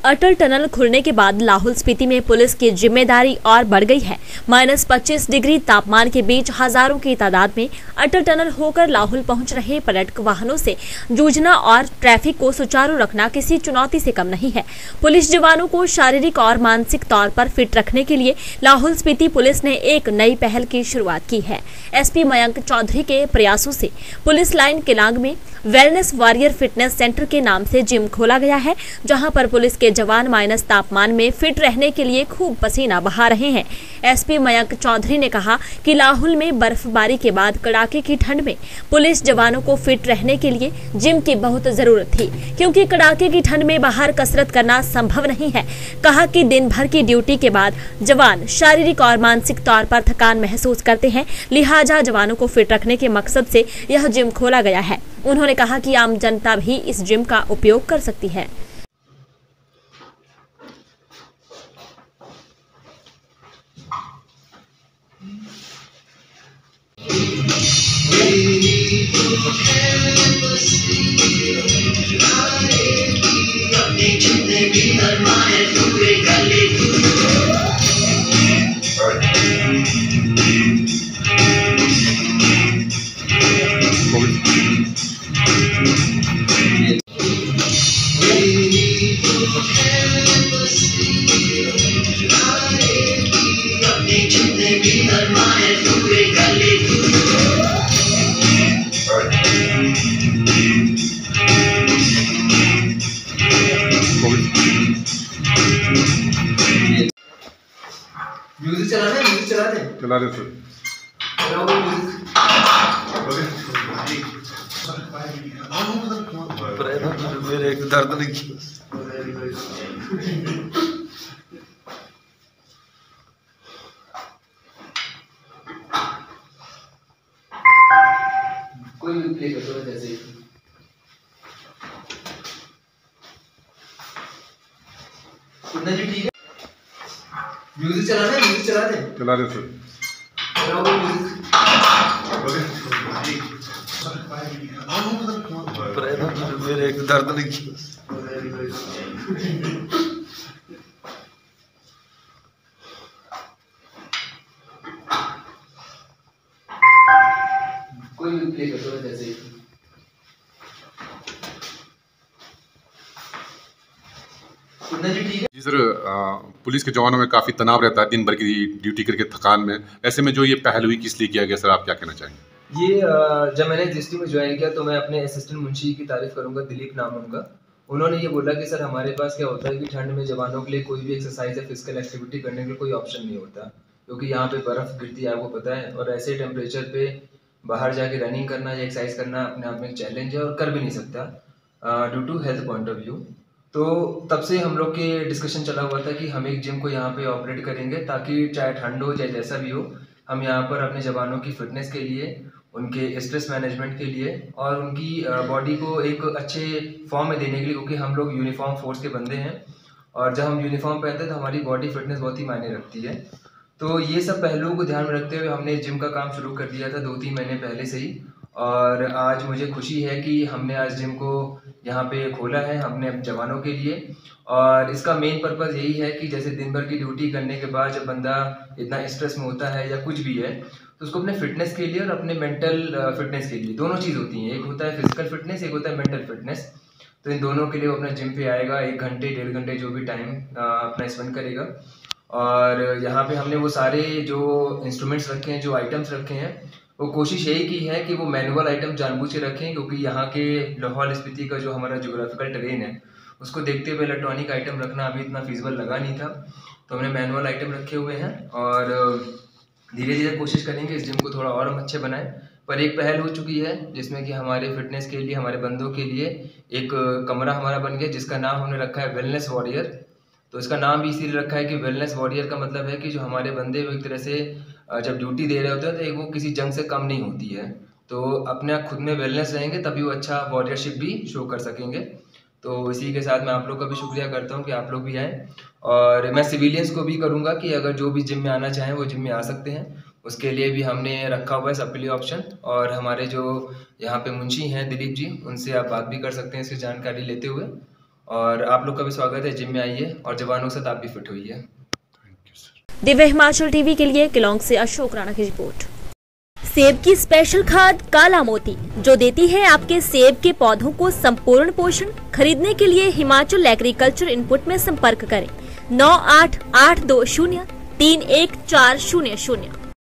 अटल tunnel खुलने के बाद लाहौल स्पीति में पुलिस की जिम्मेदारी और बढ़ गई है। -25 डिग्री तापमान के बीच हजारों की तादाद में अटल टनल होकर लाहौल पहुंच रहे पर्यटक वाहनों से जूझना और ट्रैफिक को सुचारू रखना किसी चुनौती से कम नहीं है। पुलिस जवानों को शारीरिक और मानसिक तौर पर फिट रखने के लिए लाहौल स्पीति पुलिस ने एक नई पहल की शुरुआत की है। एसपी मयंक चौधरी के प्रयासों से पुलिस लाइन केलांग में वेलनेस वॉरियर फिटनेस सेंटर के नाम से जिम खोला गया है, जहां पर पुलिस के जवान माइनस तापमान में फिट रहने के लिए खूब पसीना बहा रहे हैं। एसपी मयंक चौधरी ने कहा कि लाहौल में बर्फबारी के बाद कड़ाके की ठंड में पुलिस जवानों को फिट रहने के लिए जिम की बहुत जरूरत थी, क्योंकि कड़ाके की ठंड में बाहर कसरत करना संभव नहीं है। कहा कि दिन भर की ड्यूटी के बाद जवान शारीरिक और मानसिक तौर पर थकान महसूस करते हैं, लिहाजा जवानों को फिट रखने के मकसद से यह जिम खोला गया है। उन्होंने कहा कि आम जनता भी इस जिम का उपयोग कर सकती है। म्यूजिक चला दे सर। मेरे एक दर्द नहीं कोई भी प्ले कर दो जैसे सुनना जी, ठीक है। म्यूजिक चला दे सर। मेरे एक दर्द नहीं कोई भी प्ले कर दो जैसे सुनना जी, ठीक है। जी सर, पुलिस के जवानों में काफ़ी तनाव रहता है दिन भर की ड्यूटी करके थकान में। ऐसे में जो ये पहल हुई किस लिए किया गया सर, आप क्या कहना चाहेंगे? ये जब मैंने एसएसटी में ज्वाइन किया तो मैं अपने असिस्टेंट मुंशी की तारीफ करूंगा, दिलीप नाम उनका। उन्होंने ये बोला कि सर हमारे पास क्या होता है कि ठंड में जवानों के लिए कोई भी एक्सरसाइज या फिजिकल एक्टिविटी करने के लिए कोई ऑप्शन नहीं होता, क्योंकि यहाँ पे बर्फ़ गिरती है, आपको पता है, और ऐसे टेम्परेचर पे बाहर जाके रनिंग करना या एक्सरसाइज करना अपने आप में एक चैलेंज है और कर भी नहीं सकता due to health point of view. तो तब से हम लोग के डिस्कशन चला हुआ था कि हम एक जिम को यहाँ पे ऑपरेट करेंगे, ताकि चाहे ठंड हो चाहे जैसा भी हो, हम यहाँ पर अपने जवानों की फिटनेस के लिए, उनके स्ट्रेस मैनेजमेंट के लिए और उनकी बॉडी को एक अच्छे फॉर्म में देने के लिए, क्योंकि हम लोग यूनिफॉर्म फोर्स के बंदे हैं और जब हम यूनिफॉर्म पहनते हैं तो हमारी बॉडी फिटनेस बहुत ही मायने रखती है। तो ये सब पहलुओं को ध्यान में रखते हुए हमने जिम का काम शुरू कर दिया था 2-3 महीने पहले से ही, और आज मुझे खुशी है कि हमने आज जिम को यहाँ पे खोला है हमने जवानों के लिए। और इसका मेन पर्पज़ यही है कि जैसे दिन भर की ड्यूटी करने के बाद जब बंदा इतना स्ट्रेस में होता है या कुछ भी है, तो उसको अपने फिटनेस के लिए और अपने मेंटल फिटनेस के लिए, दोनों चीज़ होती हैं, एक होता है फिजिकल फिटनेस, एक होता है मेंटल फिटनेस। तो इन दोनों के लिए वो अपना जिम पे आएगा, 1 घंटे 1.5 घंटे जो भी टाइम अपना स्पेंड करेगा। और यहाँ पे हमने वो सारे जो इंस्ट्रूमेंट्स रखे हैं, जो आइटम्स रखे हैं, वो कोशिश यही की है कि वो मैनुअल आइटम जानबूझ के रखें, क्योंकि यहाँ के लाहौल स्पीति का जो हमारा ज्योग्राफिकल टेरेन है उसको देखते हुए इलेक्ट्रॉनिक आइटम रखना अभी इतना फीजिबल लगा नहीं था, तो हमने मैनुअल आइटम रखे हुए हैं और धीरे धीरे कोशिश करेंगे इस जिम को थोड़ा और हम अच्छे बनाएं। पर एक पहल हो चुकी है जिसमें कि हमारे फिटनेस के लिए, हमारे बंदों के लिए एक कमरा हमारा बन गया, जिसका नाम हमने रखा है वेलनेस वॉरियर। तो इसका नाम भी इसीलिए रखा है कि वेलनेस वॉरियर का मतलब है कि जो हमारे बंदे वो एक तरह से जब ड्यूटी दे रहे होते हैं तो वो किसी जंग से कम नहीं होती है, तो अपने खुद में वेलनेस रहेंगे तभी वो अच्छा वॉरियरशिप भी शो कर सकेंगे। तो इसी के साथ मैं आप लोग का भी शुक्रिया करता हूँ कि आप लोग भी आएँ, और मैं सिविलियंस को भी करूँगा कि अगर जो भी जिम में आना चाहें वो जिम में आ सकते हैं, उसके लिए भी हमने रखा हुआ है सबके लिए ऑप्शन। और हमारे जो यहाँ पे मुंशी हैं दिलीप जी, उनसे आप बात भी कर सकते हैं इसकी जानकारी लेते हुए। और आप लोग का भी स्वागत है, जिम में आइए और जवानों के साथ आप भी फिट होइए। दिव्य हिमाचल टीवी के लिए किलोंग से अशोक राणा की रिपोर्ट। सेब की स्पेशल खाद काला मोती, जो देती है आपके सेब के पौधों को संपूर्ण पोषण। खरीदने के लिए हिमाचल एग्रीकल्चर इनपुट में संपर्क करें 9882031400।